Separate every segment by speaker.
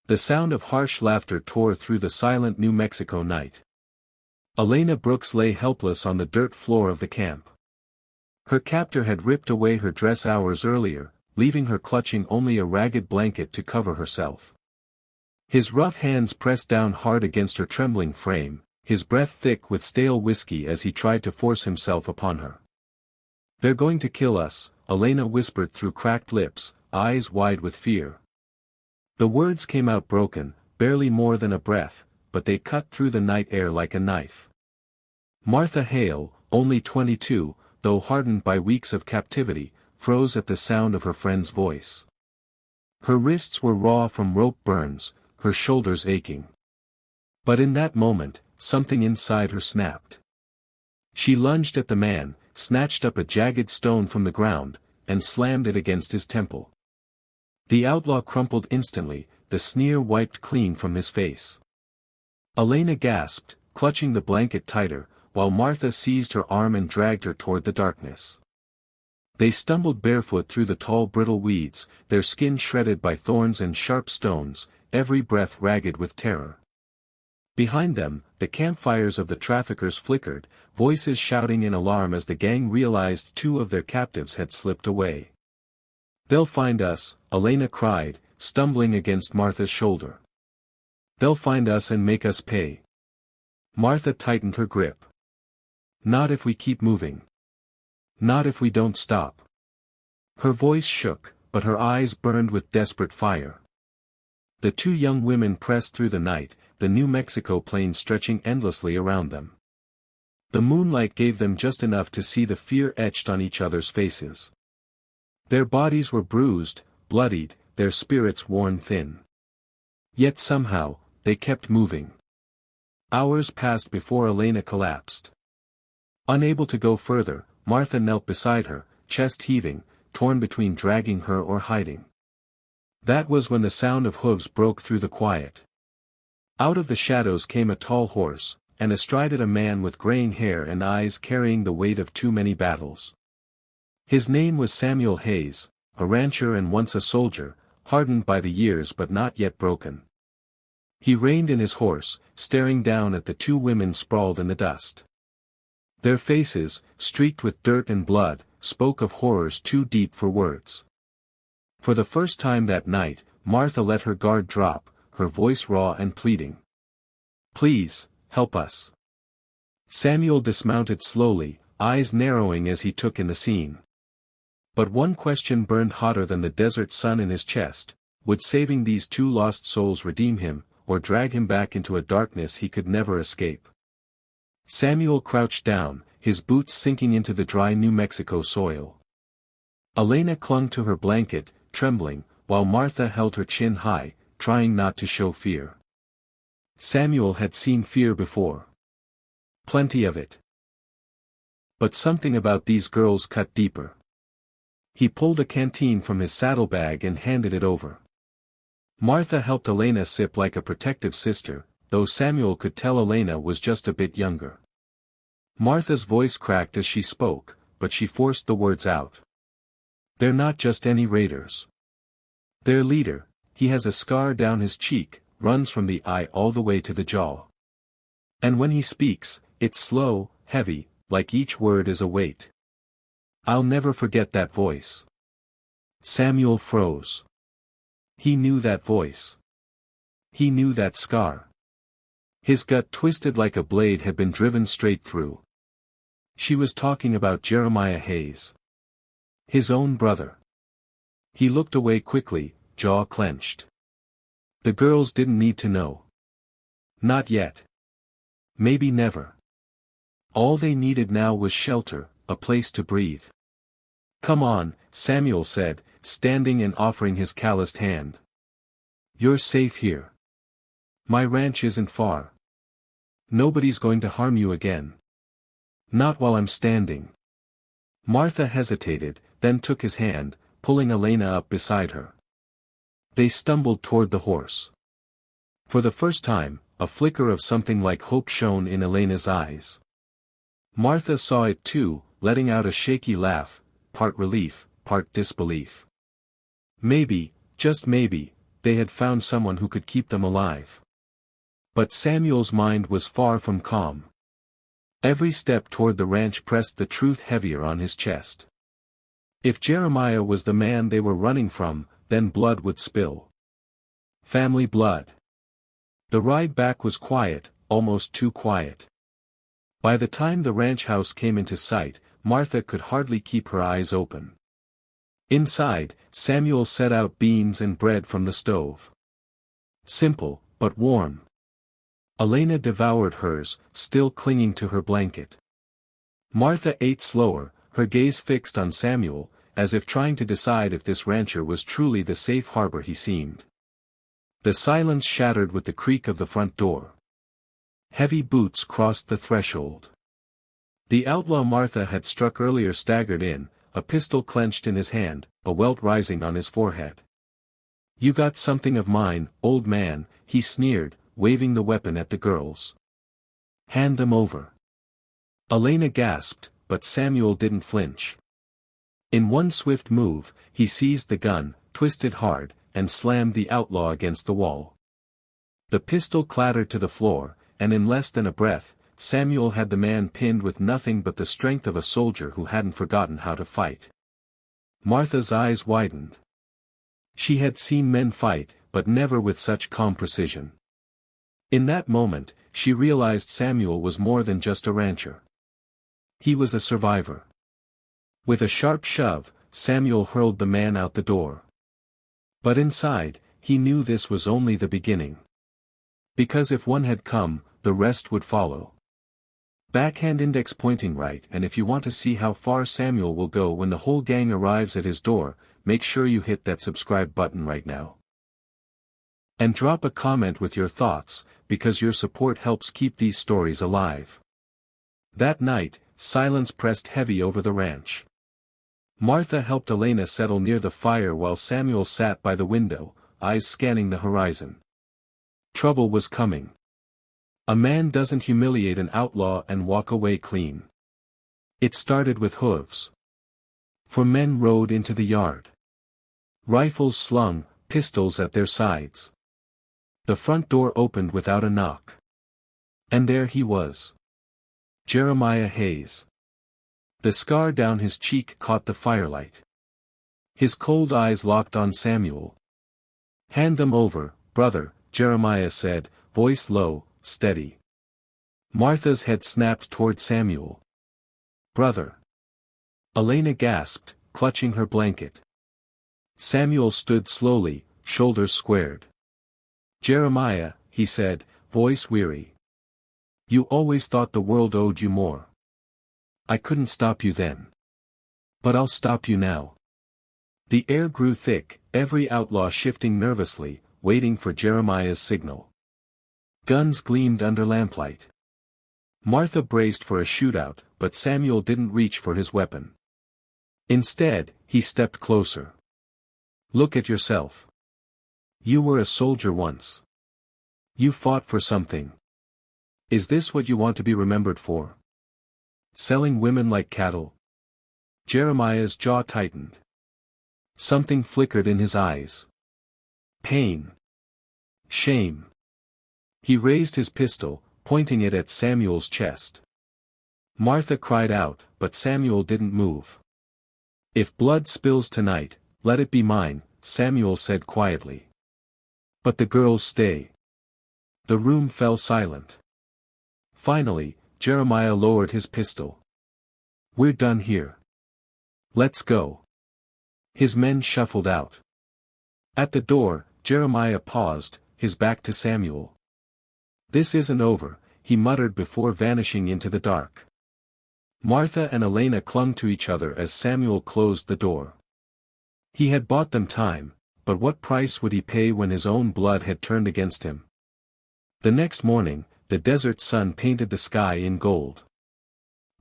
Speaker 1: The sound of harsh laughter tore through the silent New Mexico night. Elena Brooks lay helpless on the dirt floor of the camp. Her captor had ripped away her dress hours earlier, leaving her clutching only a ragged blanket to cover herself. His rough hands pressed down hard against her trembling frame, his breath thick with stale whiskey as he tried to force himself upon her. "They're going to kill us," Elena whispered through cracked lips, eyes wide with fear. The words came out broken, barely more than a breath, but they cut through the night air like a knife. Martha Hale, only 22, though hardened by weeks of captivity, froze at the sound of her friend's voice. Her wrists were raw from rope burns, her shoulders aching. But in that moment, something inside her snapped. She lunged at the man, snatched up a jagged stone from the ground, and slammed it against his temple. The outlaw crumpled instantly, the sneer wiped clean from his face. Elena gasped, clutching the blanket tighter, while Martha seized her arm and dragged her toward the darkness. They stumbled barefoot through the tall brittle weeds, their skin shredded by thorns and sharp stones, every breath ragged with terror. Behind them, the campfires of the traffickers flickered, voices shouting in alarm as the gang realized 2 of their captives had slipped away. "They'll find us," Elena cried, stumbling against Martha's shoulder. "They'll find us and make us pay." Martha tightened her grip. "Not if we keep moving. Not if we don't stop." Her voice shook, but her eyes burned with desperate fire. The 2 young women pressed through the night, the New Mexico plain stretching endlessly around them. The moonlight gave them just enough to see the fear etched on each other's faces. Their bodies were bruised, bloodied, their spirits worn thin. Yet somehow, they kept moving. Hours passed before Elena collapsed. Unable to go further, Martha knelt beside her, chest heaving, torn between dragging her or hiding. That was when the sound of hooves broke through the quiet. Out of the shadows came a tall horse, and astride it a man with graying hair and eyes carrying the weight of too many battles. His name was Samuel Hayes, a rancher and once a soldier, hardened by the years but not yet broken. He reined in his horse, staring down at the 2 women sprawled in the dust. Their faces, streaked with dirt and blood, spoke of horrors too deep for words. For the first time that night, Martha let her guard drop, her voice raw and pleading. "Please, help us." Samuel dismounted slowly, eyes narrowing as he took in the scene. But one question burned hotter than the desert sun in his chest: would saving these 2 lost souls redeem him, or drag him back into a darkness he could never escape? Samuel crouched down, his boots sinking into the dry New Mexico soil. Elena clung to her blanket, trembling, while Martha held her chin high, trying not to show fear. Samuel had seen fear before. Plenty of it. But something about these girls cut deeper. He pulled a canteen from his saddlebag and handed it over. Martha helped Elena sip like a protective sister, though Samuel could tell Elena was just a bit younger. Martha's voice cracked as she spoke, but she forced the words out. "They're not just any raiders. Their leader, he has a scar down his cheek, runs from the eye all the way to the jaw. And when he speaks, it's slow, heavy, like each word is a weight. I'll never forget that voice." Samuel froze. He knew that voice. He knew that scar. His gut twisted like a blade had been driven straight through. She was talking about Jeremiah Hayes. His own brother. He looked away quickly, jaw clenched. The girls didn't need to know. Not yet. Maybe never. All they needed now was shelter, a place to breathe. "Come on," Samuel said, standing and offering his calloused hand. "You're safe here. My ranch isn't far. Nobody's going to harm you again. Not while I'm standing." Martha hesitated, then took his hand, pulling Elena up beside her. They stumbled toward the horse. For the first time, a flicker of something like hope shone in Elena's eyes. Martha saw it too, letting out a shaky laugh, part relief, part disbelief. Maybe, just maybe, they had found someone who could keep them alive. But Samuel's mind was far from calm. Every step toward the ranch pressed the truth heavier on his chest. If Jeremiah was the man they were running from, then blood would spill. Family blood. The ride back was quiet, almost too quiet. By the time the ranch house came into sight, Martha could hardly keep her eyes open. Inside, Samuel set out beans and bread from the stove. Simple, but warm. Elena devoured hers, still clinging to her blanket. Martha ate slower, her gaze fixed on Samuel, as if trying to decide if this rancher was truly the safe harbor he seemed. The silence shattered with the creak of the front door. Heavy boots crossed the threshold. The outlaw Martha had struck earlier staggered in, a pistol clenched in his hand, a welt rising on his forehead. "You got something of mine, old man," he sneered, waving the weapon at the girls. "Hand them over." Elena gasped, but Samuel didn't flinch. In one swift move, he seized the gun, twisted hard, and slammed the outlaw against the wall. The pistol clattered to the floor, and in less than a breath, Samuel had the man pinned with nothing but the strength of a soldier who hadn't forgotten how to fight. Martha's eyes widened. She had seen men fight, but never with such calm precision. In that moment, she realized Samuel was more than just a rancher. He was a survivor. With a sharp shove, Samuel hurled the man out the door. But inside, he knew this was only the beginning. Because if one had come, the rest would follow. Backhand index pointing right, and if you want to see how far Samuel will go when the whole gang arrives at his door, make sure you hit that subscribe button right now. And drop a comment with your thoughts, because your support helps keep these stories alive. That night, silence pressed heavy over the ranch. Martha helped Elena settle near the fire while Samuel sat by the window, eyes scanning the horizon. Trouble was coming. A man doesn't humiliate an outlaw and walk away clean. It started with hooves. 4 men rode into the yard. Rifles slung, pistols at their sides. The front door opened without a knock. And there he was. Jeremiah Hayes. The scar down his cheek caught the firelight. His cold eyes locked on Samuel. "Hand them over, brother," Jeremiah said, voice low, steady. Martha's head snapped toward Samuel. "Brother." Elena gasped, clutching her blanket. Samuel stood slowly, shoulders squared. "Jeremiah," he said, voice weary. "You always thought the world owed you more. I couldn't stop you then. But I'll stop you now." The air grew thick, every outlaw shifting nervously, waiting for Jeremiah's signal. Guns gleamed under lamplight. Martha braced for a shootout, but Samuel didn't reach for his weapon. Instead, he stepped closer. "Look at yourself. You were a soldier once. You fought for something. Is this what you want to be remembered for? Selling women like cattle?" Jeremiah's jaw tightened. Something flickered in his eyes. Pain. Shame. He raised his pistol, pointing it at Samuel's chest. Martha cried out, but Samuel didn't move. "If blood spills tonight, let it be mine," Samuel said quietly. "But the girls stay." The room fell silent. Finally, Jeremiah lowered his pistol. "We're done here. Let's go." His men shuffled out. At the door, Jeremiah paused, his back to Samuel. "This isn't over," he muttered before vanishing into the dark. Martha and Elena clung to each other as Samuel closed the door. He had bought them time, but what price would he pay when his own blood had turned against him? The next morning, the desert sun painted the sky in gold.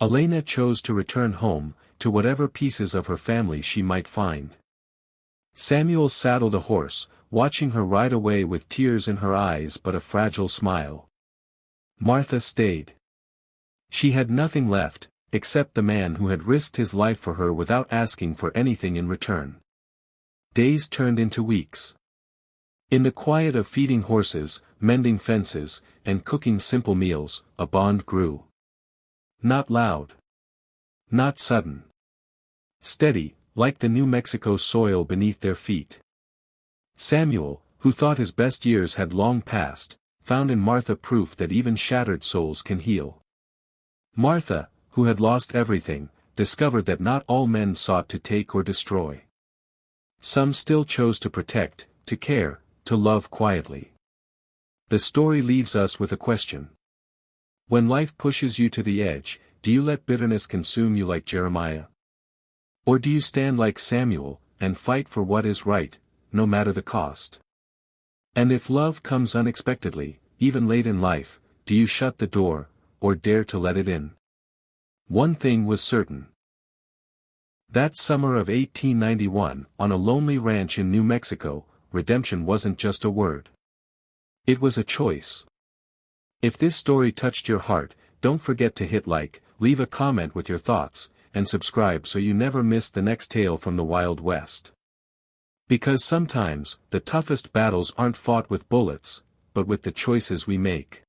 Speaker 1: Elena chose to return home, to whatever pieces of her family she might find. Samuel saddled a horse, watching her ride away with tears in her eyes but a fragile smile. Martha stayed. She had nothing left, except the man who had risked his life for her without asking for anything in return. Days turned into weeks. In the quiet of feeding horses, mending fences, and cooking simple meals, a bond grew. Not loud. Not sudden. Steady, like the New Mexico soil beneath their feet. Samuel, who thought his best years had long passed, found in Martha proof that even shattered souls can heal. Martha, who had lost everything, discovered that not all men sought to take or destroy. Some still chose to protect, to care, to love quietly. The story leaves us with a question. When life pushes you to the edge, do you let bitterness consume you like Jeremiah? Or do you stand like Samuel, and fight for what is right, no matter the cost? And if love comes unexpectedly, even late in life, do you shut the door, or dare to let it in? One thing was certain. That summer of 1891, on a lonely ranch in New Mexico, redemption wasn't just a word. It was a choice. If this story touched your heart, don't forget to hit like, leave a comment with your thoughts, and subscribe so you never miss the next tale from the Wild West. Because sometimes, the toughest battles aren't fought with bullets, but with the choices we make.